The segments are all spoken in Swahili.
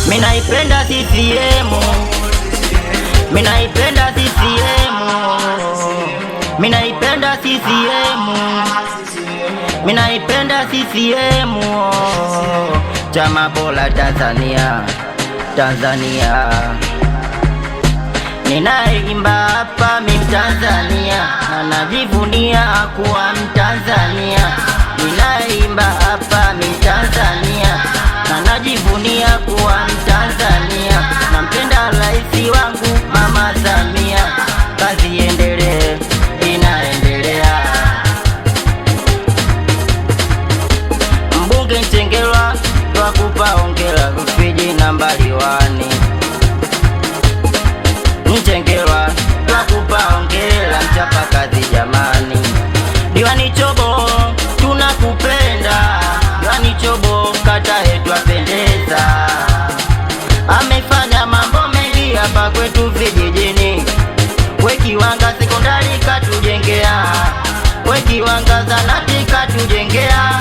Minaipenda CCM, minaipenda CCM, minaipenda CCM, minaipenda CCM. Chama bora Tanzania, Tanzania. Ninaimba hapa Mtanzania na najivunia kuwa Mtanzania. Ninaimba hapa Mtanzania na najivunia kuwa Mtanzania. Nampenda rais wangu Mama Samia, kazi iendelee, inaendelea. Mbunge Ntengerwa twakupa hongera, Rufiji nambari 1. Ntengerwa twakupa hongera, mchapa kazi jamani. Diwani Chobo tunakupenda, Diwani Chobo kata yetu apendeza. Amefanya mambo mengi hapa kwetu vijijini. We Kiwanga sekondari katujengea, we Kiwanga zanati katujengea.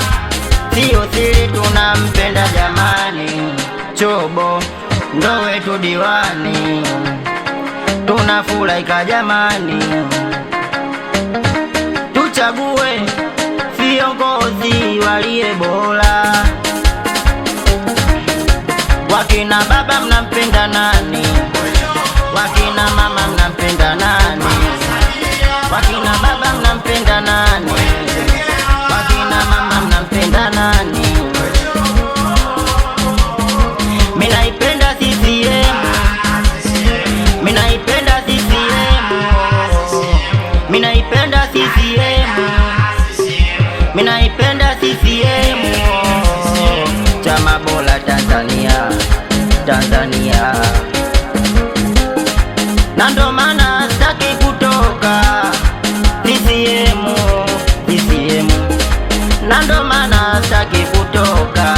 Sio siri tunampenda jamani, Chobo ndo wetu diwani, tunafurahi jamani. Tuchague viongozi waliye bora. Wakina baba mnampenda nani? Wakina mama mnampenda nani? Wakina baba mnampenda nani? Wakina mama mnampenda nani? Minaipenda CCM, minaipenda CCM, minaipenda CCM, minaipenda CCM. Chama bora Tanzania, Tanzania. Na ndo maana sitaki kutoka CCM, CCM. Na ndo maana sitaki kutoka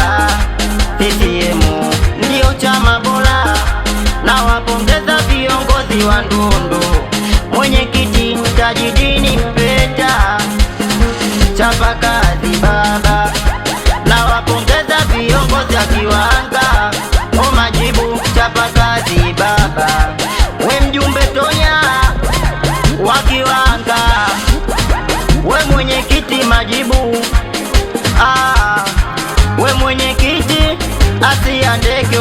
CCM. Ndio chama bora, na wapongeza viongozi wa Ndundu, mwenyekiti Tajidini Mpeta, chapa kazi baba. Na wapongeza viongozi wa Kiwanga, Majibu, chapa kazi baba. We mjumbe Tonya wa Kiwanga, we mwenyekiti Majibu, we mwenyekiti Asia Ndege.